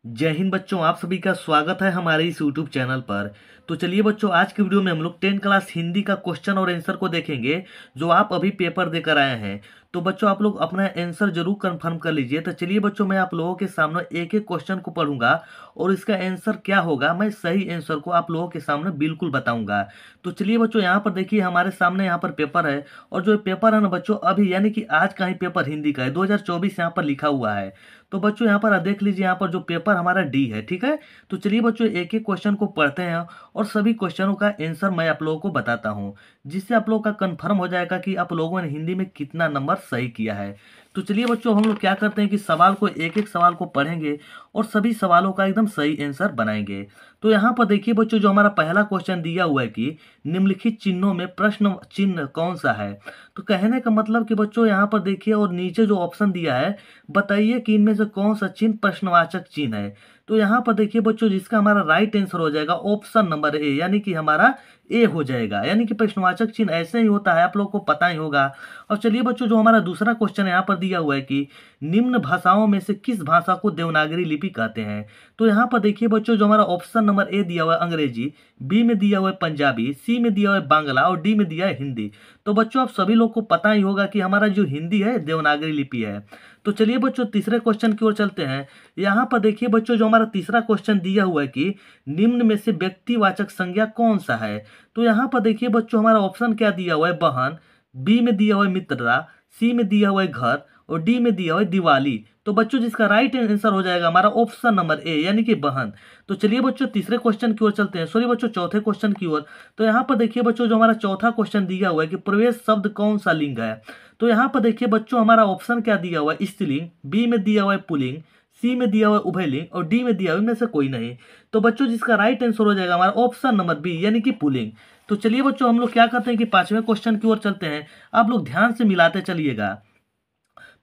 जय हिंद बच्चों, आप सभी का स्वागत है हमारे इस YouTube चैनल पर। तो चलिए बच्चों, आज की वीडियो में हम लोग 10 क्लास हिंदी का क्वेश्चन और आंसर को देखेंगे जो आप अभी पेपर देकर आए हैं। तो बच्चों, आप लोग अपना आंसर जरूर कंफर्म कर लीजिए। तो चलिए बच्चों, मैं आप लोगों के सामने एक एक क्वेश्चन को पढ़ूंगा और इसका आंसर क्या होगा, मैं सही आंसर को आप लोगों के सामने बिल्कुल बताऊंगा। तो चलिए बच्चों, यहाँ पर देखिए हमारे सामने यहाँ पर पेपर है। और जो पेपर है ना बच्चों, अभी यानी कि आज का ही पेपर हिंदी का है, 2024 यहाँ पर लिखा हुआ है। तो बच्चों यहाँ पर देख लीजिए, यहाँ पर जो पेपर हमारा डी है, ठीक है। तो चलिए बच्चों, एक एक क्वेश्चन को पढ़ते हैं और सभी क्वेश्चनों का आंसर मैं आप लोगों को बताता हूँ, जिससे आप लोगों का कंफर्म हो जाएगा कि आप लोगों ने हिंदी में कितना नंबर सही किया है। तो चलिए बच्चों, हम लोग क्या करते हैं कि सवाल को एक एक सवाल को पढ़ेंगे और सभी सवालों का एकदम सही आंसर बनाएंगे। तो यहाँ पर देखिए बच्चों, जो हमारा पहला क्वेश्चन दिया हुआ है कि निम्नलिखित चिन्हों में प्रश्न चिन्ह कौन सा है। तो कहने का मतलब कि बच्चों यहाँ पर देखिए, और नीचे जो ऑप्शन दिया है, बताइए कि इनमें से कौन सा चिन्ह प्रश्नवाचक चिन्ह है। तो यहाँ पर देखिए बच्चों, जिसका हमारा राइट आंसर हो जाएगा ऑप्शन नंबर ए, यानी कि हमारा ए हो जाएगा। यानी कि प्रश्नवाचक चिन्ह ऐसे ही होता है, आप लोगों को पता ही होगा। और चलिए बच्चों, जो हमारा दूसरा क्वेश्चन यहाँ पर दिया हुआ है कि निम्न भाषाओं में से किस भाषा को देवनागरी लिपि कहते हैं। तो यहाँ पर देखिए बच्चों, जो हमारा ऑप्शन नंबर ए दिया हुआ है अंग्रेजी, बी में दिया हुआ है पंजाबी, सी में दिया हुआ है बांग्ला और डी में दिया है हिंदी। तो बच्चों, आप सभी लोग को पता ही होगा कि हमारा जो हिंदी है देवनागरी लिपि है। तो चलिए बच्चों, तीसरे क्वेश्चन की ओर चलते हैं। यहाँ पर देखिए बच्चों, जो हमारा तीसरा क्वेश्चन दिया हुआ है कि निम्न में से व्यक्तिवाचक संज्ञा कौन सा है। तो यहाँ पर देखिए बच्चों, हमारा ऑप्शन क्या दिया हुआ है बहन, बी में दिया हुआ है मित्रता, सी में दिया हुआ है घर और डी में दिया हुआ है दिवाली। तो बच्चों, जिसका राइट आंसर हो जाएगा हमारा ऑप्शन नंबर ए, यानी कि बहन। तो चलिए बच्चों, तीसरे क्वेश्चन की ओर चलते हैं, सॉरी बच्चों, चौथे क्वेश्चन की ओर। तो यहाँ पर देखिए बच्चों, जो हमारा चौथा क्वेश्चन दिया हुआ है कि प्रवेश शब्द कौन सा लिंग है। तो यहाँ पर देखिए बच्चों, हमारा ऑप्शन क्या दिया हुआ है स्त्रीलिंग, बी में दिया हुआ है पुल्लिंग, सी में दिया हुआ है उभयलिंग और डी में दिया हुआ है इनमें से कोई नहीं। तो बच्चों, जिसका राइट आंसर हो जाएगा हमारा ऑप्शन नंबर बी, यानी कि पुल्लिंग। तो चलिए बच्चों, हम लोग क्या करते हैं कि पांचवें क्वेश्चन की ओर चलते हैं। आप लोग ध्यान से मिलाते चलिएगा।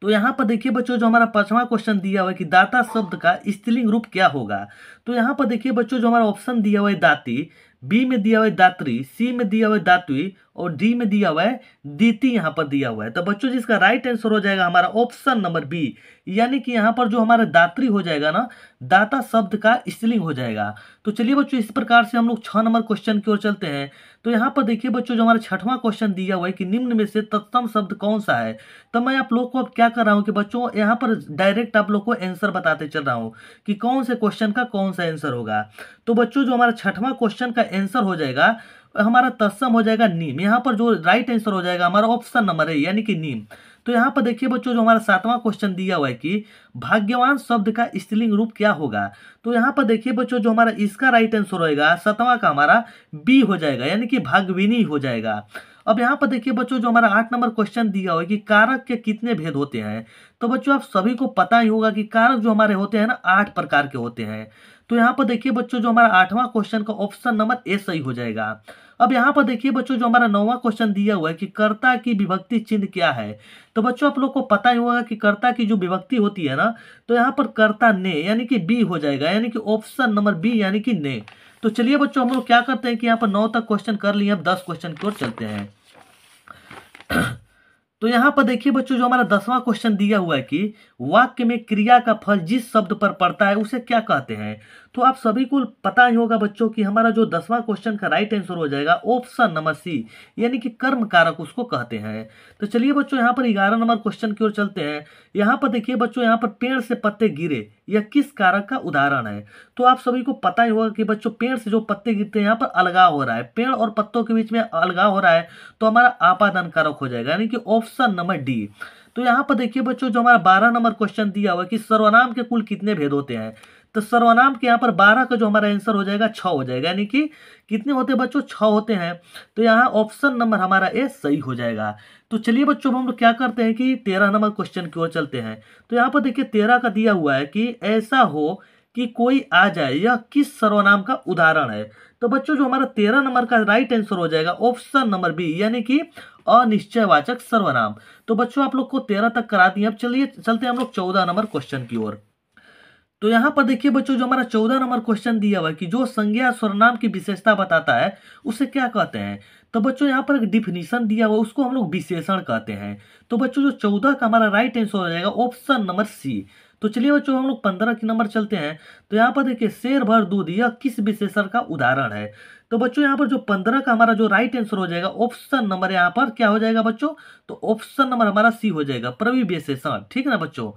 तो यहाँ पर देखिए बच्चों, जो हमारा पांचवा क्वेश्चन दिया हुआ है कि दाता शब्द का स्त्रीलिंग रूप क्या होगा। तो यहाँ पर देखिए बच्चों, जो हमारा ऑप्शन दिया हुआ है दाती, बी में दिया हुआ है दात्री, सी में दिया हुआ है दातवी और डी में दिया हुआ है दीति, यहाँ पर दिया हुआ है। तो बच्चों, जिसका राइट आंसर हो जाएगा हमारा ऑप्शन नंबर बी, यानी कि यहाँ पर जो हमारा दात्री हो जाएगा ना, दाता शब्द का स्त्रीलिंग हो जाएगा। तो चलिए बच्चों, इस प्रकार से हम लोग 6 नंबर क्वेश्चन की ओर चलते हैं। तो यहाँ पर देखिए बच्चों, जो हमारा छठवां क्वेश्चन दिया हुआ है कि निम्न में से तत्सम शब्द कौन सा है। तो मैं आप लोग को अब क्या कर रहा हूँ कि बच्चों, यहाँ पर डायरेक्ट आप लोग को आंसर बताते चल रहा हूँ कि कौन से क्वेश्चन का कौन सा आंसर होगा। तो बच्चों, जो हमारा छठवां क्वेश्चन का आंसर हो जाएगा हमारा तत्सम हो जाएगा नीम। यहाँ पर जो राइट आंसर हो जाएगा हमारा ऑप्शन नंबर है, यानी कि नीम। तो यहाँ पर देखिए बच्चों, जो हमारा सातवां क्वेश्चन दिया हुआ है कि भाग्यवान शब्द का स्त्रीलिंग रूप क्या होगा। तो यहाँ पर देखिए बच्चों, जो हमारा इसका राइट आंसर होएगा सातवां का हमारा बी हो जाएगा, यानी कि भाग्यविनी हो जाएगा। अब यहाँ पर देखिए बच्चों, जो हमारा 8 नंबर क्वेश्चन दिया हुआ है कि कारक के कितने भेद होते हैं। तो बच्चों, आप सभी को पता ही होगा कि कारक जो हमारे होते हैं ना, 8 प्रकार के होते हैं। तो यहाँ पर देखिए बच्चों, जो हमारा 8वां क्वेश्चन का ऑप्शन नंबर ए सही हो जाएगा। अब यहाँ पर देखिए बच्चों, जो हमारा 9वां क्वेश्चन दिया हुआ है कि कर्ता की विभक्ति चिन्ह क्या है। तो बच्चों, आप लोग को पता ही होगा कि कर्ता की जो विभक्ति होती है ना, तो यहाँ पर कर्ता ने, यानी कि बी हो जाएगा, यानी कि ऑप्शन नंबर बी, यानी कि ने। तो चलिए बच्चों, हम लोग क्या करते हैं कि यहाँ पर 9 तक क्वेश्चन कर लिए, अब 10 क्वेश्चन की ओर चलते हैं। तो यहाँ पर देखिए बच्चों, जो हमारा 10वां क्वेश्चन दिया हुआ है कि वाक्य में क्रिया का फल जिस शब्द पर पड़ता है उसे क्या कहते हैं। तो आप सभी को पता ही होगा बच्चों कि हमारा जो 10वां क्वेश्चन का राइट आंसर हो जाएगा ऑप्शन नंबर सी, यानी कि कर्म कारक उसको कहते हैं। तो चलिए बच्चों, यहाँ पर 11 नंबर क्वेश्चन की ओर चलते हैं। यहाँ पर देखिए बच्चों, यहाँ पर पेड़ से पत्ते गिरे यह किस कारक का उदाहरण है। तो आप सभी को पता ही होगा कि बच्चों, पेड़ से जो पत्ते गिरते हैं, यहाँ पर अलगाव हो रहा है, पेड़ और पत्तों के बीच में अलगाव हो रहा है, तो हमारा आपादान कारक हो जाएगा, यानी कि ऑप्शन नंबर डी। तो यहाँ पर देखिए बच्चों, जो हमारा 12 नंबर क्वेश्चन दिया हुआ है कि सर्वनाम के कुल कितने भेद होते हैं। तो सर्वनाम के यहाँ पर 12 का जो हमारा आंसर हो जाएगा 6 हो जाएगा, यानी कि कितने होते हैं बच्चों, 6 होते हैं। तो यहाँ ऑप्शन नंबर हमारा ए सही हो जाएगा। तो चलिए बच्चों, हम लोग क्या करते हैं कि 13 नंबर क्वेश्चन की ओर चलते हैं। तो यहाँ पर देखिए 13 का दिया हुआ है कि ऐसा हो कि कोई आ जाए, यह किस सर्वनाम का उदाहरण है। तो बच्चों, जो हमारा 13 नंबर का राइट आंसर हो जाएगा ऑप्शन नंबर बी, यानी कि अनिश्चयवाचक सर्वनाम। तो बच्चों, आप लोग को 13 तक करा दिए। अब चलिए चलते हैं हम लोग 14 नंबर क्वेश्चन की ओर। तो यहाँ पर देखिए बच्चों, जो हमारा 14 नंबर क्वेश्चन दिया हुआ है कि जो संज्ञा सर्वनाम की विशेषता बताता है उसे क्या कहते हैं। तो बच्चों, यहाँ पर एक डिफिनीशन दिया हुआ है, उसको हम लोग विशेषण कहते हैं। तो बच्चों, जो 14 का हमारा राइट आंसर हो जाएगा ऑप्शन नंबर सी। तो चलिए बच्चों हम लोग 15 के नंबर चलते हैं। तो यहाँ पर देखिए शेर भर दूध यह किस विशेषण का उदाहरण है। तो बच्चों यहाँ पर जो 15 का हमारा जो राइट आंसर हो जाएगा ऑप्शन नंबर यहाँ पर क्या हो जाएगा बच्चों, तो ऑप्शन नंबर हमारा सी हो जाएगा, प्रविशेषण। ठीक है ना बच्चों।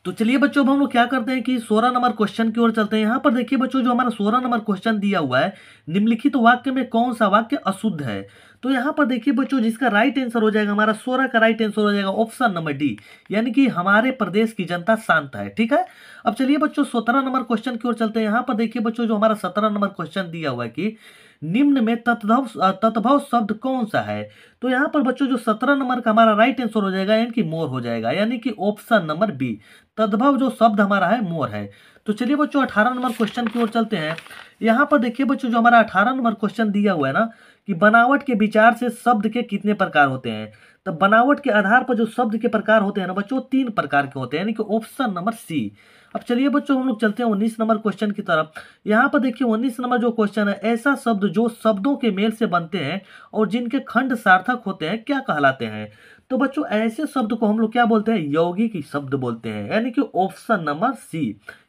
तो चलिए बच्चों अब हम लोग क्या करते हैं कि 16 नंबर क्वेश्चन की ओर चलते हैं। यहाँ पर देखिए बच्चों जो हमारा 16 नंबर क्वेश्चन दिया हुआ है, निम्नलिखित वाक्य में कौन सा वाक्य अशुद्ध है। तो यहाँ पर देखिए बच्चों जिसका राइट आंसर हो जाएगा हमारा 16 का राइट आंसर हो जाएगा ऑप्शन नंबर डी, यानी कि हमारे प्रदेश की जनता शांत है। ठीक है। अब चलिए बच्चों 17 नंबर क्वेश्चन की ओर चलते हैं। यहाँ पर देखिए बच्चों जो हमारा 17 नंबर क्वेश्चन दिया हुआ है कि निम्न में तद्भव शब्द कौन सा है। तो यहाँ पर बच्चों जो 17 नंबर का हमारा राइट आंसर हो जाएगा यानी कि मोर हो जाएगा, यानी कि ऑप्शन नंबर बी, तद्भव जो शब्द हमारा है मोर है। तो चलिए बच्चों 18 नंबर क्वेश्चन की ओर चलते हैं। यहाँ पर देखिए बच्चों जो हमारा 18 नंबर क्वेश्चन दिया हुआ है ना कि बनावट के विचार से शब्द के कितने प्रकार होते हैं। तो बनावट के आधार पर जो शब्द के प्रकार होते हैं ना बच्चों 3 प्रकार के होते हैं, यानी कि ऑप्शन नंबर सी। अब चलिए बच्चों हम लोग चलते हैं 19 नंबर क्वेश्चन की तरफ। यहाँ पर देखिए 19 नंबर जो क्वेश्चन है, ऐसा शब्द जो शब्दों के मेल से बनते हैं और जिनके खंड सार्थक होते हैं क्या कहलाते हैं। तो बच्चों ऐसे शब्द को हम लोग क्या बोलते हैं, यौगिक शब्द बोलते हैं, यानी कि ऑप्शन नंबर सी,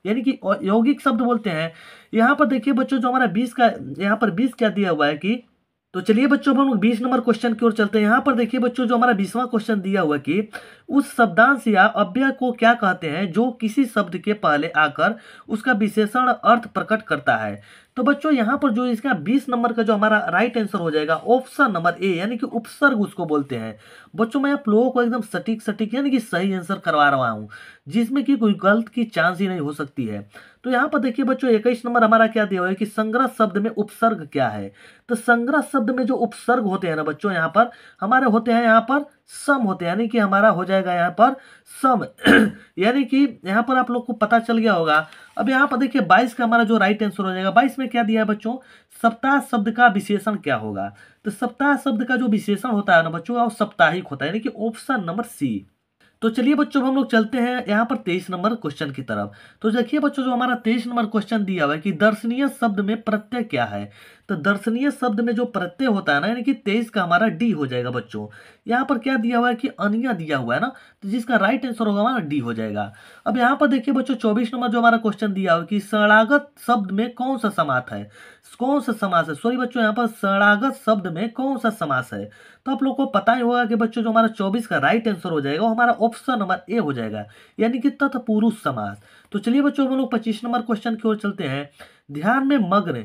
यानी कि यौगिक शब्द बोलते हैं। यहाँ पर देखिए बच्चों जो हमारा 20 का यहाँ पर 20 क्या दिया हुआ है कि, तो चलिए बच्चों हम लोग 20 नंबर क्वेश्चन की ओर चलते हैं। यहाँ पर देखिए बच्चों जो हमारा 20वां क्वेश्चन दिया हुआ है कि उस शब्दांश या अव्यय को क्या कहते हैं जो किसी शब्द के पहले आकर उसका विशेषण अर्थ प्रकट करता है। तो बच्चों यहाँ पर जो इसका 20 नंबर का जो हमारा राइट आंसर हो जाएगा ऑप्शन नंबर ए, यानी कि उपसर्ग उसको बोलते हैं। बच्चों मैं आप लोगों को एकदम सटीक यानी कि सही आंसर करवा रहा हूँ, जिसमें कि कोई गलत की चांस ही नहीं हो सकती है। तो यहाँ पर देखिए बच्चों 21 नंबर हमारा क्या दिया हुआ है कि संग्रह शब्द में उपसर्ग क्या है। तो संग्रह शब्द में जो उपसर्ग होते हैं ना बच्चों यहाँ पर हमारे होते हैं यहाँ पर सम होते हैं, यानी कि हमारा हो जाएगा यहाँ पर सम यानी कि यहाँ पर आप लोग को पता चल गया होगा। अब यहाँ पर देखिए 22 का हमारा जो राइट आंसर हो जाएगा, 22 में क्या दिया है बच्चों, सप्ताह शब्द का विशेषण क्या होगा। तो सप्ताह शब्द का जो विशेषण होता है ना बच्चों वो साप्ताहिक होता है, यानी कि ऑप्शन नंबर सी। तो चलिए बच्चों हम लोग चलते हैं यहाँ पर 23 नंबर क्वेश्चन की तरफ। तो देखिए बच्चों जो हमारा 23 नंबर क्वेश्चन दिया हुआ है कि दर्शनीय शब्द में प्रत्यय क्या है। तो दर्शनीय शब्द में जो प्रत्यय होता है ना, यानी कि 23 का हमारा डी हो जाएगा बच्चों। यहाँ पर क्या दिया हुआ है कि अनिया दिया हुआ है ना, तो जिसका राइट आंसर होगा हमारा डी हो जाएगा। अब यहाँ पर देखिए बच्चों 24 नंबर जो हमारा क्वेश्चन दिया हुआ है कि शरणागत शब्द में कौन सा समास है, कौन सा समास है, सॉरी बच्चों यहाँ पर शरणागत शब्द में कौन सा समास है। तो आप लोग को पता ही होगा कि बच्चों जो हमारा 24 का राइट आंसर हो जाएगा वो हमारा ऑप्शन नंबर ए हो जाएगा, यानी कि तत्पुरुष समास। तो चलिए बच्चों हम लोग 25 नंबर क्वेश्चन की ओर चलते हैं। ध्यान में मग्न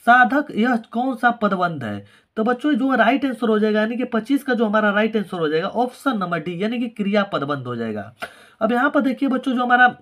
साधक यह कौन सा पदबंध है। तो बच्चों जो राइट आंसर हो जाएगा यानी कि 25 का जो हमारा राइट आंसर हो जाएगा ऑप्शन नंबर डी, यानी कि क्रिया पदबंध हो जाएगा। अब यहाँ पर देखिए बच्चों जो हमारा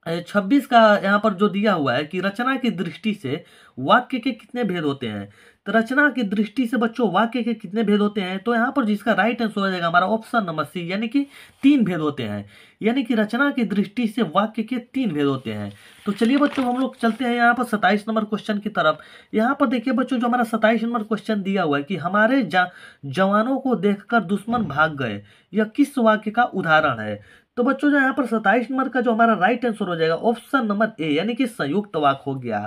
26 का यहाँ पर जो दिया हुआ है कि रचना की दृष्टि से वाक्य के कितने भेद होते हैं। तो रचना की दृष्टि से बच्चों वाक्य के कितने भेद होते हैं, तो यहाँ पर जिसका राइट आंसर हो जाएगा हमारा ऑप्शन नंबर सी, यानी कि 3 भेद होते हैं, यानी कि रचना की दृष्टि से वाक्य के 3 भेद होते हैं। तो चलिए बच्चों हम लोग चलते हैं यहाँ पर 27 नंबर क्वेश्चन की तरफ। यहाँ पर देखिए बच्चों जो हमारा 27 नंबर क्वेश्चन दिया हुआ है कि हमारे जवानों को देखकर दुश्मन भाग गए, यह किस वाक्य का उदाहरण है। तो बच्चों जो यहाँ पर 27 नंबर का जो हमारा राइट आंसर हो जाएगा ऑप्शन नंबर ए, यानी कि संयुक्त वाक्य हो गया।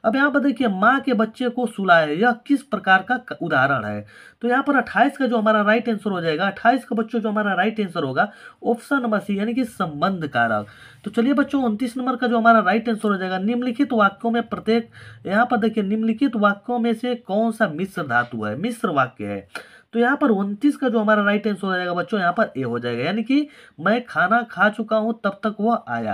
अब यहाँ पर देखिए माँ के बच्चे को सुलाए, यह किस प्रकार का उदाहरण है। तो यहाँ पर 28 का जो हमारा राइट आंसर हो जाएगा, 28 का बच्चों जो हमारा राइट आंसर होगा ऑप्शन नंबर सी, यानी कि संबंध कारक। तो चलिए बच्चों 29 नंबर का जो हमारा राइट आंसर हो जाएगा, निम्नलिखित वाक्यों में प्रत्येक, यहाँ पर देखिए निम्नलिखित वाक्यों में से कौन सा मिश्र धातु है, मिश्र वाक्य है। तो यहाँ पर 29 का जो हमारा राइट आंसर हो जाएगा बच्चों यहाँ पर ए हो जाएगा, यानी कि मैं खाना खा चुका हूं तब तक वह आया,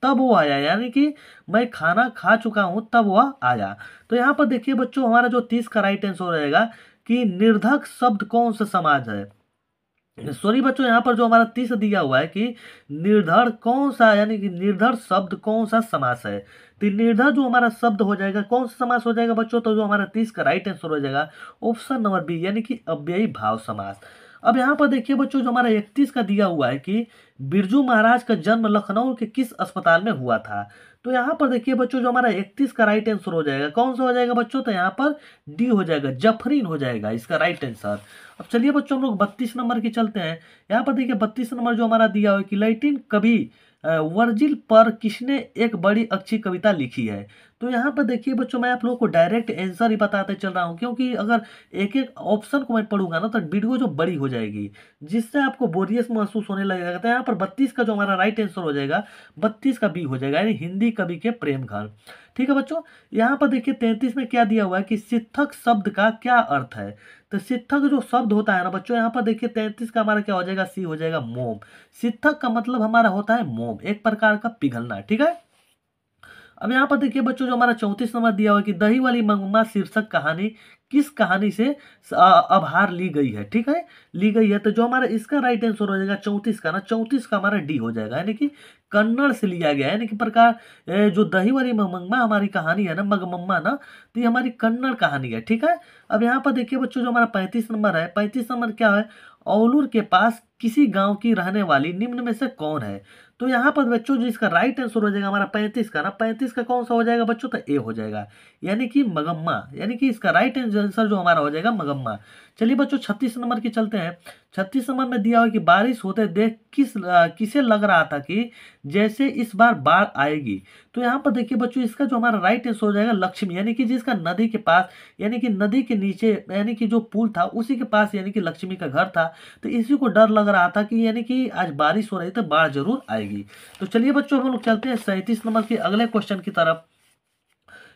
तब वो आया, यानी कि मैं खाना खा चुका हूं तब वह आया। तो यहाँ पर देखिए बच्चों हमारा जो 30 का राइट आंसर हो जाएगा कि निर्धक शब्द कौन सा समाज है। सॉरी बच्चों यहाँ पर जो हमारा 30 दिया हुआ है कि निर्धर कौन सा, यानी कि निर्धर शब्द कौन सा समास है। तो निर्धर जो हमारा शब्द हो जाएगा कौन सा समास हो जाएगा बच्चों, तो जो हमारा 30 का राइट आंसर हो जाएगा ऑप्शन नंबर बी, यानी कि अव्ययी भाव समास। अब यहाँ पर देखिए बच्चों जो हमारा 31 का दिया हुआ है कि बिरजू महाराज का जन्म लखनऊ के किस अस्पताल में हुआ था। तो यहाँ पर देखिए बच्चों जो हमारा 31 का राइट आंसर हो जाएगा कौन सा हो जाएगा बच्चों, तो यहाँ पर डी हो जाएगा, जफरीन हो जाएगा इसका राइट आंसर। अब चलिए बच्चों हम लोग 32 नंबर की चलते हैं। यहाँ पर देखिए 32 नंबर जो हमारा दिया हुआ है कि लैट्रिन कभी वर्जिल पर किसने एक बड़ी अच्छी कविता लिखी है। तो यहाँ पर देखिए बच्चों, मैं आप लोगों को डायरेक्ट आंसर ही बताते चल रहा हूँ, क्योंकि अगर एक एक ऑप्शन को मैं पढ़ूंगा ना तो वीडियो जो बड़ी हो जाएगी, जिससे आपको बोरियत महसूस होने लगेगा। तो यहाँ पर 32 का जो हमारा राइट आंसर हो जाएगा, 32 का बी हो जाएगा, यानी हिंदी कवि के प्रेम घन। ठीक है बच्चों, यहाँ पर देखिए 33 में क्या दिया हुआ है कि सिद्धक शब्द का क्या अर्थ है। तो सिद्धक जो शब्द होता है ना बच्चों, यहाँ पर देखिए 33 का हमारा क्या हो जाएगा, सी हो जाएगा, मोम। सिद्धक का मतलब हमारा होता है मोम, एक प्रकार का पिघलना। ठीक है, अब यहाँ पर देखिए बच्चों, जो हमारा 34 नंबर दिया हुआ है कि दही वाली मंगमा शीर्षक कहानी किस कहानी से आभार ली गई है। ठीक है, ली गई है। तो जो हमारा इसका राइट आंसर हो जाएगा 34 का ना, 34 का हमारा डी हो जाएगा, यानी कि कन्नड़ से लिया गया है। यानी कि प्रकार जो दही वाली मंगमा हमारी कहानी है ना, मगमम्मा ना, तो ये हमारी कन्नड़ कहानी है। ठीक है, अब यहाँ पर देखिए बच्चों, जो हमारा 35 नंबर है, 35 नंबर क्या है, औलूर के पास किसी गांव की रहने वाली निम्न में से कौन है। तो यहाँ पर बच्चों, जो इसका राइट आंसर हो जाएगा हमारा 35 का ना, 35 का कौन सा हो जाएगा बच्चों, तो ए हो जाएगा, यानी कि मगम्मा। यानी कि इसका राइट आंसर जो हमारा हो जाएगा मगम्मा। चलिए बच्चों 36 नंबर की चलते हैं। 36 नंबर में दिया हुआ कि बारिश होते देख किसे लग रहा था कि जैसे इस बार बाढ़ आएगी। तो यहाँ पर देखिए बच्चों, इसका जो हमारा राइट आंसर हो जाएगा लक्ष्मी, यानी कि जिसका नदी के पास, यानी कि नदी के नीचे, यानी कि जो पुल था उसी के पास, यानी कि लक्ष्मी का घर था। तो इसी को डर लग रहा था कि यानी कि आज बारिश हो रही तो बाढ़ जरूर आएगी। तो चलिए बच्चों, हम लोग चलते हैं 37 नंबर के अगले क्वेश्चन की तरफ।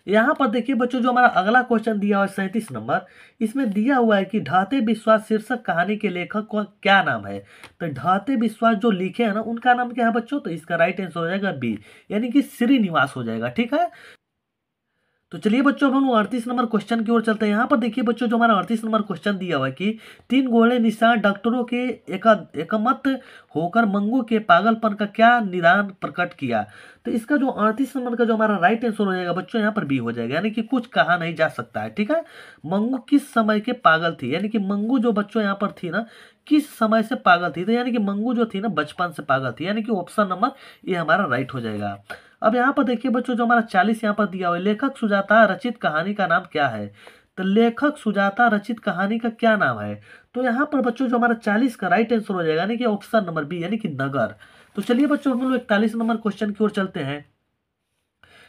यहाँ पर देखिए बच्चों, जो हमारा अगला क्वेश्चन दिया हुआ है 37 नंबर, इसमें दिया हुआ है कि ढाते विश्वास शीर्षक कहानी के लेखक का क्या नाम है। तो ढाते विश्वास जो लिखे हैं ना, उनका नाम क्या है बच्चों, तो इसका राइट आंसर हो जाएगा बी, यानी कि श्रीनिवास हो जाएगा। ठीक है, तो चलिए बच्चों, अब हम 38 नंबर क्वेश्चन की ओर चलते हैं। यहाँ पर देखिए बच्चों, जो हमारा 38 नंबर क्वेश्चन दिया हुआ है कि तीन घोड़े निशान डॉक्टरों के एकमत होकर मंगू के पागलपन का क्या निदान प्रकट किया। तो इसका जो 38 नंबर का जो हमारा राइट आंसर हो जाएगा बच्चों, यहाँ पर बी हो जाएगा, यानी कि कुछ कहा नहीं जा सकता है। ठीक है, मंगू किस समय के पागल थी, यानी कि मंगू जो बच्चों यहाँ पर थी ना, किस समय से पागल थी। तो यानी कि मंगू जो थी ना, बचपन से पागल थी, यानी कि ऑप्शन नंबर ये हमारा राइट हो जाएगा। अब यहाँ पर देखिए बच्चों, जो हमारा 40 यहाँ पर दिया हुआ है, लेखक सुजाता रचित कहानी का नाम क्या है। तो लेखक सुजाता रचित कहानी का क्या नाम है। तो यहाँ पर बच्चों, जो हमारा 40 का राइट आंसर हो जाएगा, यानी कि ऑप्शन नंबर बी, यानी कि नगर। तो चलिए बच्चों, हम लोग 41 नंबर क्वेश्चन की ओर चलते हैं।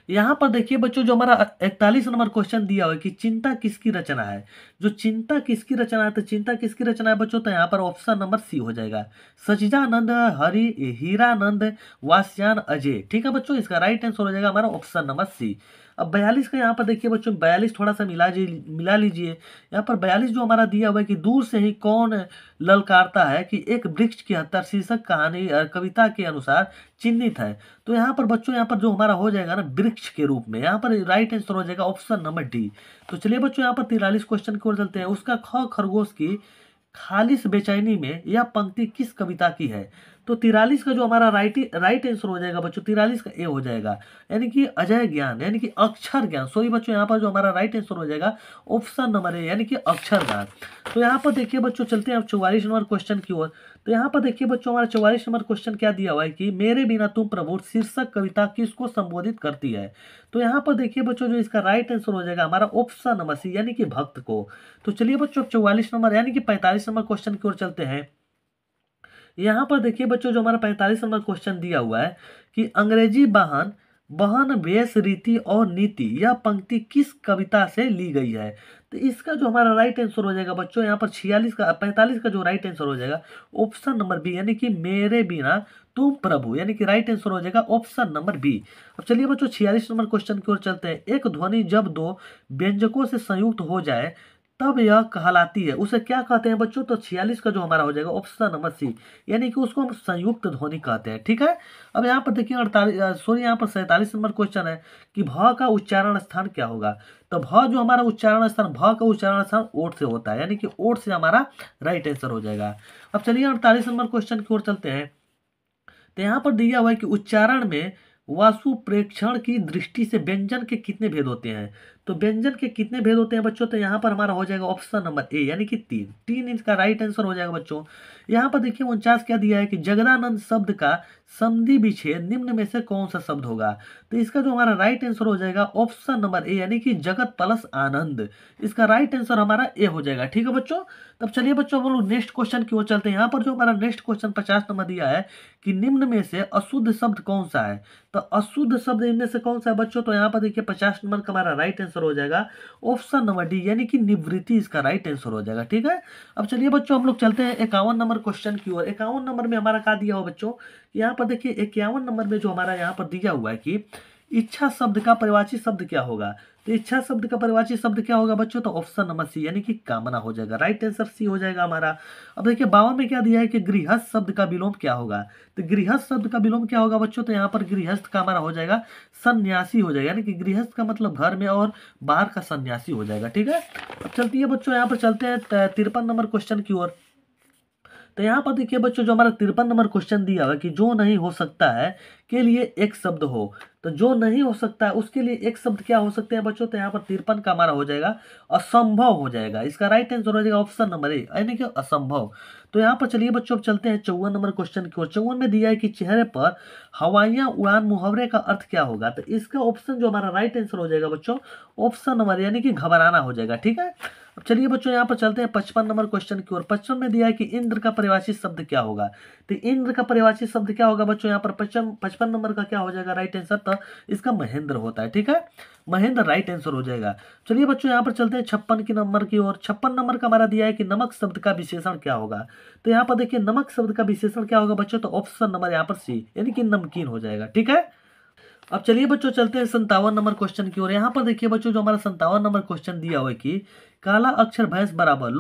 यहाँ पर देखिए बच्चों, जो हमारा 41 नंबर क्वेश्चन दिया हुआ है कि चिंता किसकी रचना है। जो चिंता किसकी रचना है, तो चिंता किसकी रचना है बच्चों, तो यहाँ पर ऑप्शन नंबर सी हो जाएगा, सचिदानंद, हरि हीरानंद, वास्यान अजय। ठीक है बच्चों, इसका राइट आंसर हो जाएगा हमारा ऑप्शन नंबर सी। अब 42 का यहाँ पर देखिए बच्चों, 42 थोड़ा सा मिला लीजिए। यहाँ पर 42 जो हमारा दिया हुआ है कि दूर से ही कौन ललकारता है कि एक वृक्ष की हत्या शीर्षक कहानी कविता के अनुसार चिन्हित है। तो यहाँ पर बच्चों, यहाँ पर जो हमारा हो जाएगा ना, वृक्ष के रूप में, यहाँ पर राइट आंसर हो जाएगा ऑप्शन नंबर डी। तो चलिए बच्चों, यहाँ पर 43 क्वेश्चन की ओर चलते हैं। उसका खरगोश की खालिश बेचैनी में यह पंक्ति किस कविता की है। तो 43 का जो हमारा राइट आंसर हो जाएगा बच्चों, 43 का ए हो जाएगा, यानी कि अजय ज्ञान, यानी कि अक्षर ज्ञान। सॉरी बच्चों, यहाँ पर जो हमारा राइट आंसर हो जाएगा ऑप्शन नंबर ए, यानी कि अक्षर ज्ञान। तो यहाँ पर देखिए बच्चों, चलते हैं अब 44 नंबर क्वेश्चन की ओर। तो यहाँ पर देखिए बच्चों, हमारा 44 नंबर क्वेश्चन क्या दिया हुआ है कि मेरे बिना तुम प्रभु शीर्षक कविता किसको संबोधित करती है। तो यहाँ पर देखिए बच्चों, जो इसका राइट आंसर हो जाएगा हमारा ऑप्शन नंबर सी, यानी कि भक्त को। तो चलिए बच्चों, 44 नंबर यानी कि 45 नंबर क्वेश्चन की ओर चलते हैं। यहाँ पर देखिए बच्चों, जो हमारा 45 नंबर क्वेश्चन दिया हुआ है कि अंग्रेजी वाहन वहन वेश रीति और नीति यह पंक्ति किस कविता से ली गई है। तो इसका जो हमारा राइट आंसर हो जाएगा बच्चों, यहाँ पर 45 का जो राइट आंसर हो जाएगा ऑप्शन नंबर बी, यानी कि मेरे बिना तुम प्रभु, यानी कि राइट आंसर हो जाएगा ऑप्शन नंबर बी। अब चलिए बच्चों, 46 नंबर क्वेश्चन की ओर चलते हैं। एक ध्वनि जब दो व्यंजकों से संयुक्त हो जाए तब यह कहलाती है, उसे क्या कहते हैं बच्चों। तो 46 का जो हमारा हो जाएगा ऑप्शन नंबर सी, यानी कि उसको हम संयुक्त ध्वनि कहते हैं। ठीक है, अब यहाँ पर देखिए 47 नंबर क्वेश्चन है कि भ का उच्चारण स्थान क्या होगा। तो भ जो हमारा उच्चारण स्थान, भ का उच्चारण स्थान ओठ से होता है, यानी कि ओठ से हमारा राइट आंसर हो जाएगा। अब चलिए 48 नंबर क्वेश्चन की ओर चलते हैं। तो यहाँ पर दिया हुआ है कि उच्चारण में वासु प्रेक्षण की दृष्टि से व्यंजन के कितने भेद होते हैं। तो व्यंजन के कितने भेद होते हैं बच्चों? तो यहाँ पर हमारा हो जाएगा ऑप्शन नंबर ए यानी कि 3। 3 इसका राइट आंसर हो जाएगा बच्चों। यहाँ पर देखिए 49 क्या दिया है कि जगदानंद शब्द का संधि विच्छेद निम्न में से कौन सा शब्द होगा? तो इसका जो हमारा राइट आंसर हो जाएगा ऑप्शन नंबर ए यानी कि जगत प्लस आनंद। इसका राइट आंसर हमारा ए हो जाएगा। ठीक है बच्चों। तब चलिए बच्चों हम लोग नेक्स्ट क्वेश्चन की ओर चलते हैं। यहाँ पर जो हमारा नेक्स्ट क्वेश्चन 50 नंबर दिया है कि निम्न में से अशुद्ध शब्द कौन सा है? तो अशुद्ध शब्द इनमें से कौन सा है बच्चों? तो यहाँ पर देखिए 50 नंबर का हमारा राइट आंसर हो जाएगा ऑप्शन नंबर डी यानी कि निवृत्ति इसका राइट आंसर हो जाएगा। ठीक है। अब चलिए बच्चों हम लोग चलते हैं 51 नंबर क्वेश्चन की ओर। 51 नंबर में हमारा क्या दिया हो बच्चों? यहाँ पर देखिए 51 नंबर में जो हमारा यहाँ पर दिया हुआ है कि इच्छा शब्द का परिवाची शब्द क्या होगा? तो इच्छा शब्द का परिवाची शब्द क्या होगा बच्चों? तो ऑप्शन नंबर सी यानी कि कामना हो जाएगा। राइट आंसर सी हो जाएगा हमारा। अब देखिए 52 में क्या दिया है कि गृहस्थ शब्द का विलोम क्या होगा? तो गृहस्थ शब्द का विलोम क्या होगा बच्चों? तो यहाँ पर गृहस्थ का हमारा हो जाएगा सन्यासी हो जाएगा यानी कि गृहस्थ का मतलब घर में और बाहर का सन्यासी हो जाएगा। ठीक है। अब चलती है बच्चों यहाँ पर चलते हैं 53 नंबर क्वेश्चन की ओर। तो यहाँ पर देखिए बच्चों जो हमारा 53 नंबर क्वेश्चन दिया हुआ है कि जो नहीं हो सकता है के लिए एक शब्द हो। तो जो नहीं हो सकता है उसके लिए एक शब्द क्या हो सकते हैं बच्चों? तो यहाँ पर 53 का हमारा हो जाएगा असंभव हो जाएगा। इसका राइट आंसर हो जाएगा ऑप्शन नंबर ए यानी कि असंभव। तो यहाँ पर चलिए बच्चों अब चलते हैं 54 नंबर क्वेश्चन की ओर। 54 में दिया है कि चेहरे पर हवाइयां उड़ान मुहावरे का अर्थ क्या होगा? तो इसका ऑप्शन जो हमारा राइट आंसर हो जाएगा बच्चों ऑप्शन नंबर यानी कि घबराना हो जाएगा। ठीक है। अब चलिए बच्चों यहाँ पर चलते हैं 55 नंबर क्वेश्चन की ओर। 55 में दिया है कि इंद्र का परिभाषित शब्द क्या होगा? तो इंद्र का परिभाषित शब्द क्या होगा बच्चों? यहाँ पर 55 नंबर का क्या हो जाएगा राइट आंसर? तो इसका महेंद्र होता है। ठीक है। महेंद्र राइट आंसर हो जाएगा। चलिए बच्चों यहाँ पर चलते हैं 56 की नंबर की ओर। 56 नंबर का हमारा दिया है कि नमक शब्द का विशेषण क्या होगा? तो यहाँ पर देखिए नमक शब्द का विशेषण क्या होगा बच्चों? तो ऑप्शन नंबर यहाँ पर सी यानी कि नमकीन हो जाएगा। ठीक है। अब चलिए बच्चों चलते हैं 57 नंबर क्वेश्चन की ओर। यहाँ पर देखिए बच्चों जो हमारा 57 नंबर क्वेश्चन दिया हुआ है कि काला अक्षर भैंस बराबर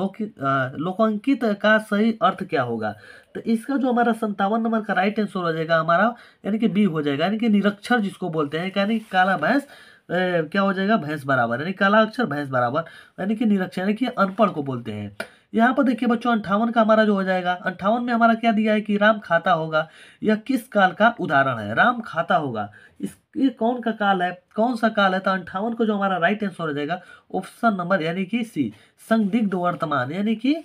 लोकांकित का सही अर्थ क्या होगा? तो इसका जो हमारा 57 नंबर का राइट आंसर हो जाएगा हमारा यानी कि बी हो जाएगा यानी कि निरक्षर जिसको बोलते हैं यानी काला भैंस क्या हो जाएगा? भैंस बराबर यानी काला अक्षर भैंस बराबर यानी कि निरक्षर यानी कि अनपढ़ को बोलते हैं। यहाँ पर देखिए बच्चों 58 का हमारा जो हो जाएगा 58 में हमारा क्या दिया है कि राम खाता होगा। यह किस काल का उदाहरण है? राम खाता होगा ये कौन का काल है? कौन सा काल है? तो 58 को जो हमारा राइट आंसर हो जाएगा ऑप्शन नंबर यानी कि सी संदिग्ध वर्तमान यानी कि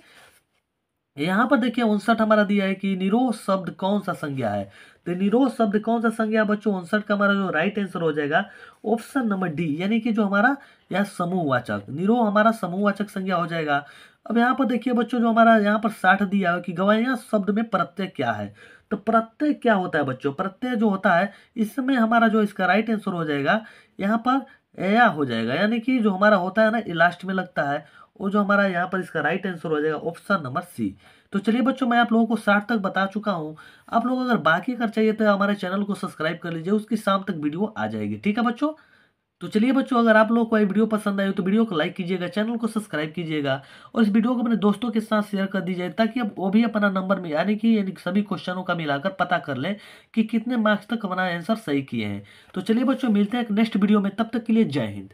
यहाँ पर देखिए 59 हमारा दिया है कि निरोध शब्द कौन सा संज्ञा है? तो निरोध शब्द कौन सा संज्ञा है बच्चों? 59 का हमारा जो राइट आंसर हो जाएगा ऑप्शन नंबर डी यानी कि जो हमारा यह समूहवाचक निरोध हमारा समूहवाचक संज्ञा हो जाएगा। अब यहाँ पर देखिए बच्चों जो हमारा यहाँ पर 60 दिया है कि गवाइयाँ शब्द में प्रत्यय क्या है? तो प्रत्यय क्या होता है बच्चों? प्रत्यय जो होता है इसमें हमारा जो इसका राइट आंसर हो जाएगा यहाँ पर या हो जाएगा यानी कि जो हमारा होता है ना लास्ट में लगता है वो जो हमारा यहाँ पर इसका राइट आंसर हो जाएगा ऑप्शन नंबर सी। तो चलिए बच्चों मैं आप लोगों को 60 तक बता चुका हूँ। आप लोग अगर बाकी अगर चाहिए तो हमारे चैनल को सब्सक्राइब कर लीजिए उसकी शाम तक वीडियो आ जाएगी। ठीक है बच्चों। तो चलिए बच्चों अगर आप लोगों को ये वीडियो पसंद आई हो तो वीडियो को लाइक कीजिएगा, चैनल को सब्सक्राइब कीजिएगा और इस वीडियो को अपने दोस्तों के साथ शेयर कर दीजिए ताकि अब वो भी अपना नंबर में यानी सभी क्वेश्चनों का मिलाकर पता कर लें कि कितने मार्क्स तक अपना आंसर सही किए हैं। तो चलिए बच्चों मिलते हैं एक नेक्स्ट वीडियो में, तब तक के लिए जय हिंद।